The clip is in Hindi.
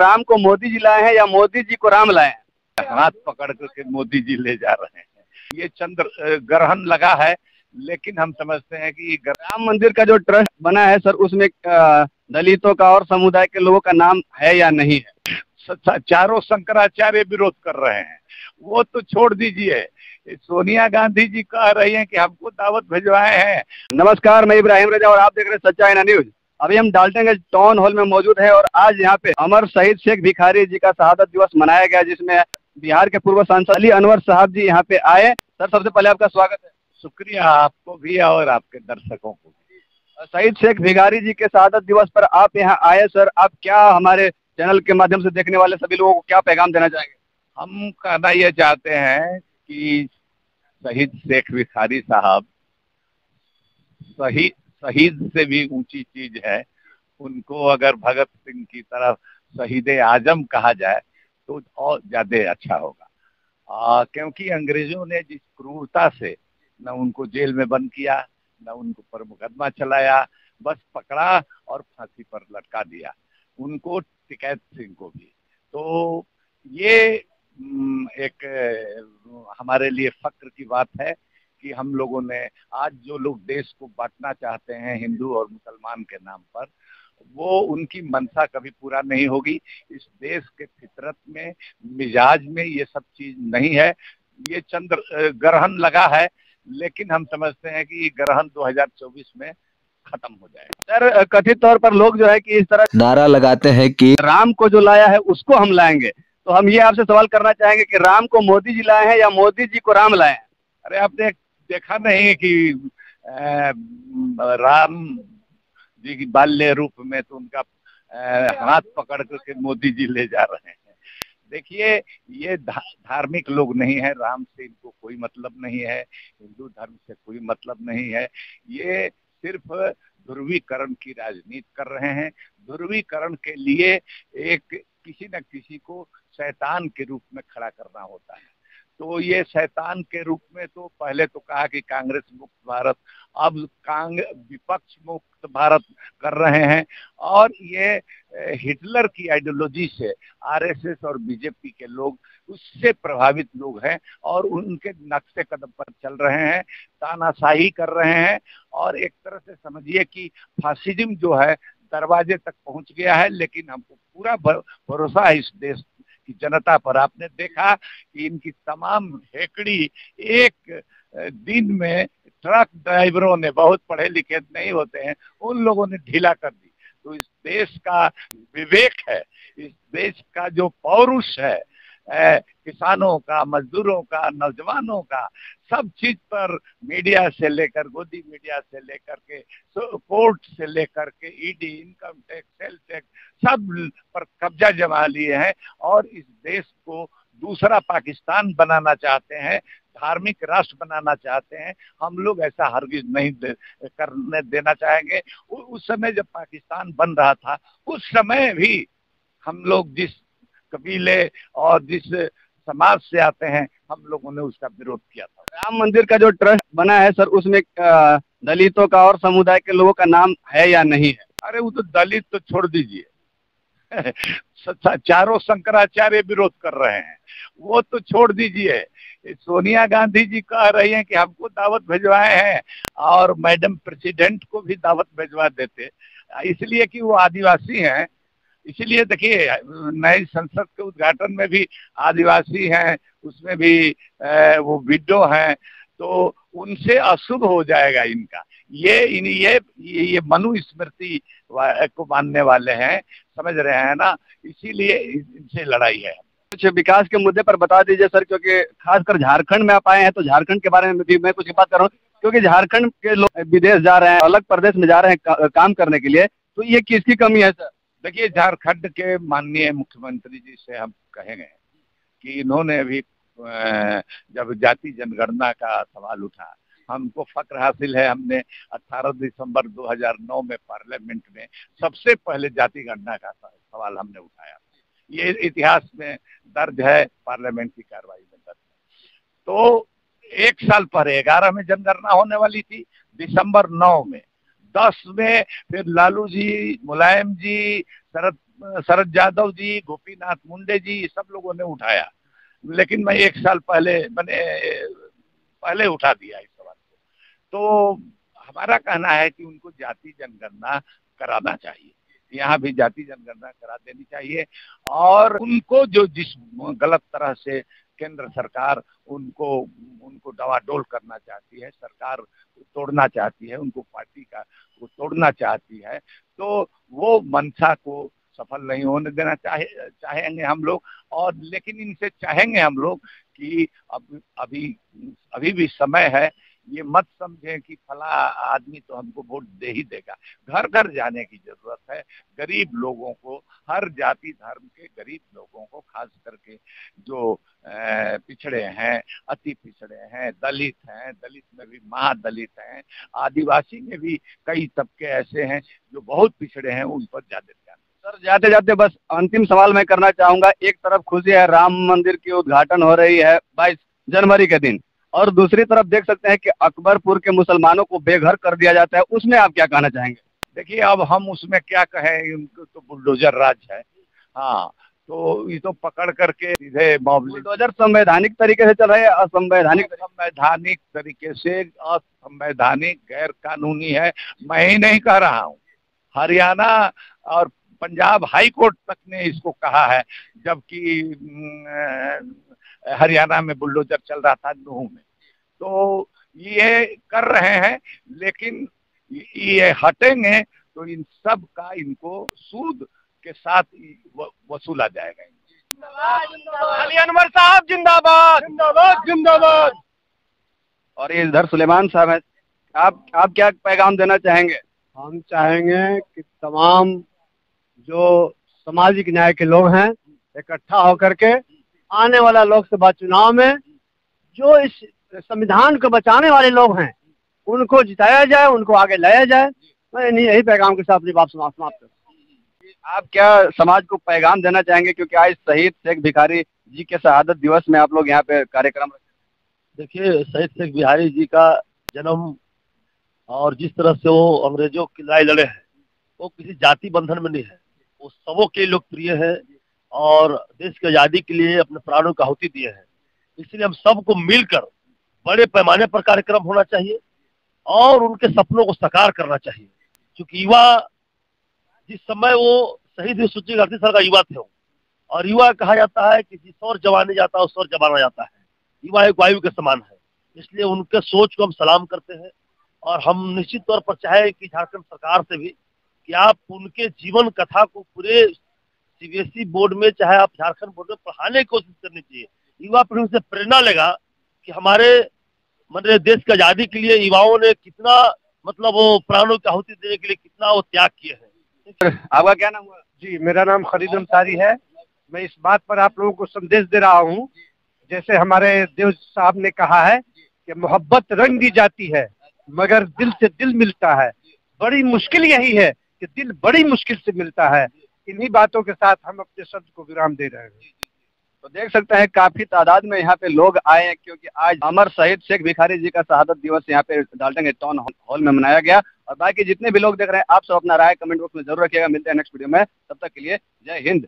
राम को मोदी जी लाए हैं या मोदी जी को राम लाए हैं? हाथ पकड़ करके मोदी जी ले जा रहे हैं। ये चंद्र ग्रहण लगा है, लेकिन हम समझते हैं कि राम मंदिर का जो ट्रस्ट बना है सर, उसमें दलितों का और समुदाय के लोगों का नाम है या नहीं है? चारों शंकराचार्य विरोध कर रहे हैं, वो तो छोड़ दीजिए। सोनिया गांधी जी कह रही हैं कि हमको दावत भिजवाए हैं। नमस्कार, मैं इब्राहिम रजा और आप देख रहे हैं सच्चाई ना न्यूज। अभी हम डाल्टनगंज टाउन हॉल में मौजूद है और आज यहाँ पे अमर शहीद शेख भिखारी जी का शहादत दिवस मनाया गया, जिसमें बिहार के पूर्व सांसद अली अनवर साहब जी यहाँ पे आए। सर, सबसे पहले आपका स्वागत है। शुक्रिया आपको भी और आपके दर्शकों को भी। शहीद शेख भिखारी जी के शहादत दिवस पर आप यहाँ आए सर, आप क्या हमारे चैनल के माध्यम से देखने वाले सभी लोगों को क्या पैगाम देना चाहेंगे? हम कहना यह चाहते हैं कि शहीद शेख भिखारी साहब शहीद से भी ऊंची चीज है। उनको अगर भगत सिंह की तरफ शहीद आजम कहा जाए तो और ज्यादा अच्छा होगा। क्योंकि अंग्रेजों ने जिस क्रूरता से न उनको जेल में बंद किया, न उनको पर मुकदमा चलाया, बस पकड़ा और फांसी पर लटका दिया, उनको टिकैत सिंह को भी। तो ये एक हमारे लिए फक्र की बात है कि हम लोगों ने आज जो लोग देश को बांटना चाहते हैं हिंदू और मुसलमान के नाम पर, वो उनकी मंशा कभी पूरा नहीं होगी। इस देश के फितरत में, मिजाज में ये सब चीज नहीं है। ये चंद्र ग्रहण लगा है, लेकिन हम समझते हैं कि ग्रहण 2024 में खत्म हो जाएगा। सर, कथित तौर पर लोग जो है कि इस तरह नारा लगाते हैं कि राम को जो लाया है उसको हम लाएंगे, तो हम ये आपसे सवाल करना चाहेंगे कि राम को मोदी जी लाए हैं या मोदी जी को राम लाए हैं? अरे आपने देखा नहीं कि राम जी की बाल्य रूप में तो उनका हाथ पकड़ करके मोदी जी ले जा रहे हैं। देखिए, ये धार्मिक लोग नहीं है, राम से इनको कोई मतलब नहीं है, हिंदू धर्म से कोई मतलब नहीं है। ये सिर्फ ध्रुवीकरण की राजनीति कर रहे हैं। ध्रुवीकरण के लिए एक किसी न किसी को शैतान के रूप में खड़ा करना होता है। तो ये शैतान के रूप में तो पहले तो कहा कि कांग्रेस मुक्त भारत, अब विपक्ष मुक्त भारत कर रहे हैं। और ये हिटलर की आइडियोलॉजी से आरएसएस और बीजेपी के लोग उससे प्रभावित लोग हैं और उनके नक्शे कदम पर चल रहे हैं, तानाशाही कर रहे हैं। और एक तरह से समझिए कि फासिज्म जो है दरवाजे तक पहुंच गया है। लेकिन हमको पूरा भरोसा है इस देश की जनता पर। आपने देखा कि इनकी तमाम हेकड़ी एक दिन में ट्रक ड्राइवरों ने, बहुत पढ़े लिखे नहीं होते हैं, उन लोगों ने ढीला कर दी। तो इस देश का विवेक है, इस देश का जो पौरुष है, किसानों का, मजदूरों का, नौजवानों का, सब चीज पर मीडिया से लेकर, गोदी मीडिया से लेकर के कोर्ट से लेकर के ED, income tax, sale tax, सब पर कब्जा जमा लिए हैं और इस देश को दूसरा पाकिस्तान बनाना चाहते हैं, धार्मिक राष्ट्र बनाना चाहते हैं। हम लोग ऐसा हरगिज नहीं करने देना चाहेंगे। उस समय जब पाकिस्तान बन रहा था, उस समय भी हम लोग जिस कबीले और जिस समाज से आते हैं, हम लोगों ने उसका विरोध किया था। राम मंदिर का जो ट्रस्ट बना है सर, उसमें दलितों का और समुदाय के लोगों का नाम है या नहीं है? अरे वो तो दलित तो छोड़ दीजिए। चारों शंकराचार्य विरोध कर रहे हैं, वो तो छोड़ दीजिए। सोनिया गांधी जी कह रही हैं कि हमको दावत भिजवाए हैं और मैडम प्रेसिडेंट को भी दावत भिजवा देते, इसलिए कि वो आदिवासी हैं। इसीलिए देखिए, नई संसद के उद्घाटन में भी आदिवासी हैं, उसमें भी वो विडो हैं, तो उनसे अशुभ हो जाएगा इनका। ये मनु स्मृति को मानने वाले हैं, समझ रहे हैं ना, इसीलिए इनसे लड़ाई है। कुछ विकास के मुद्दे पर बता दीजिए सर, क्योंकि खासकर झारखंड में आप आए हैं तो झारखंड के बारे में भी मैं कुछ बात कर रहा हूँ, क्योंकि झारखंड के लोग विदेश जा रहे हैं, अलग प्रदेश में जा रहे हैं काम करने के लिए, तो ये किसकी कमी है सर? देखिए, झारखंड के माननीय मुख्यमंत्री जी से हम कहेंगे कि इन्होंने अभी जब जाति जनगणना का सवाल उठा, हमको फक्र हासिल है, हमने 18 दिसंबर 2009 में पार्लियामेंट में सबसे पहले जाति गणना का सवाल हमने उठाया। ये इतिहास में दर्ज है, पार्लियामेंट की कार्रवाई में दर्ज है। तो एक साल पहले 11 में जनगणना होने वाली थी, दिसंबर 9 में, 10 में फिर लालू जी, मुलायम जी, शरद शरद यादव जी, गोपीनाथ मुंडे जी, सब लोगों ने उठाया, लेकिन मैं 1 साल पहले उठा दिया इस सवाल को। तो हमारा कहना है कि उनको जाति जनगणना कराना चाहिए, यहाँ भी जाति जनगणना करा देनी चाहिए। और उनको जो जिस गलत तरह से केंद्र सरकार उनको डवाडोल करना चाहती है, सरकार तोड़ना चाहती है, उनको पार्टी का वो तोड़ना चाहती है, तो वो मंशा को सफल नहीं होने देना चाहेंगे हम लोग। और लेकिन इनसे चाहेंगे हम लोग कि अभी भी समय है, ये मत समझें कि फला आदमी तो हमको वोट दे ही देगा। घर घर जाने की जरूरत है, गरीब लोगों को, हर जाति धर्म के गरीब लोगों को, खास करके जो पिछड़े हैं, अति पिछड़े हैं, दलित हैं, दलित में भी महादलित हैं, आदिवासी में भी कई तबके ऐसे हैं जो बहुत पिछड़े हैं, उन पर ज्यादा ध्यान। सर जाते जाते बस अंतिम सवाल मैं करना चाहूंगा। एक तरफ खुशी है, राम मंदिर की उद्घाटन हो रही है 22 जनवरी के दिन, और दूसरी तरफ देख सकते हैं कि अकबरपुर के मुसलमानों को बेघर कर दिया जाता है, उसमें आप क्या कहना चाहेंगे? देखिए, अब हम उसमें क्या कहें, उनको तो बुलडोजर राज है। हाँ, तो ये तो पकड़ करके सीधे बुलडोजर संवैधानिक तरीके से चल रहा है, असंवैधानिक तरीके से, असंवैधानिक, गैर कानूनी है। मैं ही नहीं कह रहा हूँ, हरियाणा और पंजाब हाई कोर्ट तक ने इसको कहा है, जबकि हरियाणा में बुलडोजर चल रहा था नूह में। तो ये कर रहे हैं, लेकिन ये हटेंगे तो इन सब का इनको सूद के साथ वसूला जाएगा। अली अनवर साहब जिंदाबाद, जिंदाबाद, जिंदाबाद। और ये इधर सुलेमान साहब है, आप क्या पैगाम देना चाहेंगे? हम चाहेंगे कि तमाम जो सामाजिक न्याय के लोग हैं इकट्ठा होकर के आने वाला लोकसभा चुनाव में जो इस संविधान को बचाने वाले लोग हैं उनको जिताया जाए, उनको आगे लाया जाए। मैं यही पैगाम के साथ अपनी बात समाप्त करता हूँ। आप क्या समाज को पैगाम देना चाहेंगे, क्योंकि आज शहीद शेख भिखारी जी के शहादत दिवस में आप लोग यहाँ पे कार्यक्रम? देखिए, शहीद शेख भिखारी जी का जन्म और जिस तरह से वो अंग्रेजों की लड़ाई लड़े हैं, वो किसी जाति बंधन में नहीं है, वो सबों के लोकप्रिय है और देश की आज़ादी के लिए अपने प्राणों की आहुति दिए हैं। इसलिए हम सबको मिलकर बड़े पैमाने पर कार्यक्रम होना चाहिए और उनके सपनों को साकार करना चाहिए। क्योंकि युवा जिस समय वो शहीद हुए, सोचिए 38 साल का युवा थे, और युवा कहा जाता है कि जिस ओर जवानी जाता है उस ओर जमाना जाता है। युवा एक वायु के समान है, इसलिए उनके सोच को हम सलाम करते हैं। और हम निश्चित तौर पर चाहे कि झारखंड सरकार से भी कि आप उनके जीवन कथा को पूरे सीबीएसई बोर्ड में, चाहे आप झारखंड बोर्ड में पढ़ाने की कोशिश करनी चाहिए। युवा पीढ़ी से प्रेरणा लेगा कि हमारे देश की आजादी के लिए युवाओं ने कितना वो प्राणों की आहुति देने के लिए कितना वो त्याग किए हैं। आपका क्या नाम हुआ? जी, मेरा नाम खलीद अंसारी है। मैं इस बात पर आप लोगों को संदेश दे रहा हूँ, जैसे हमारे देव साहब ने कहा है कि मोहब्बत रंग दी जाती है मगर दिल से दिल मिलता है। बड़ी मुश्किल यही है कि दिल बड़ी मुश्किल से मिलता है। इन्हीं बातों के साथ हम अपने शब्द को विराम दे रहे हैं। तो देख सकते हैं काफी तादाद में यहाँ पे लोग आए हैं, क्योंकि आज अमर शहीद शेख भिखारी जी का शहादत दिवस यहाँ पे डाल्टनगंज टाउन हॉल में मनाया गया। और बाकी जितने भी लोग देख रहे हैं, आप सब अपना राय कमेंट बॉक्स में जरूर रखिएगा। मिलते हैं नेक्स्ट वीडियो में, तब तक के लिए जय हिंद।